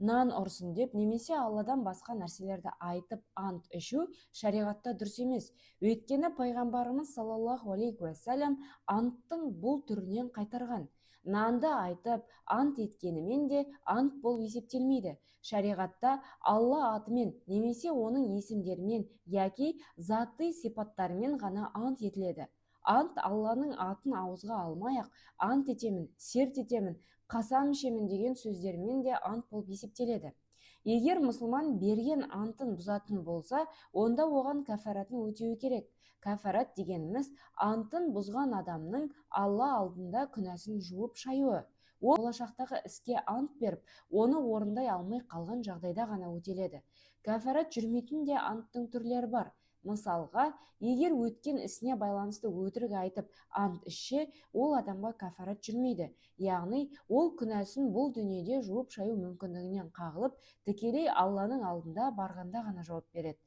нан ұрсын деп немесе Алладан басқа нәрселерді айтып ант ішу шариғатта дұрыс емес. Өйткені пайғамбарымыз саллаллаху алейхи уассалам анттың бұл түрінен қайтарған. Нанды айтып ант еткенімен де ант болып есептелмейді. Шариғатта Алла атымен немесе оның есімдерімен яки заты сипаттарымен ғана ант етіледі. Ант Алланың атын ауызға алмай-ақ ант етемін, серт етемін, қасам ішемін деген сөздермен де ант болып есептеледі. Егер мұсылман берген антын бұзатын болса, онда оған кәфаратын өтеуі керек. Кәфарат дегеніміз антын бұзған адамның Алла алдында күнәсін жуып шаюы. Ол болашақтағы іске ант беріп, оны орындай алмай қалған жағдайда ғана өтеледі. Кәфарат жүрмейтін де анттың түрлері бар. Мысалға, егер өткен ісіне байланысты өтірік айтып ант ішсе, ол адамға кәфарат жүрмейді. Яғни, ол күнәсін бұл дүниеде жуып шаю мүмкіндігінен қағылып, тікелей Алланың алдында барғанда ғана жауап береді.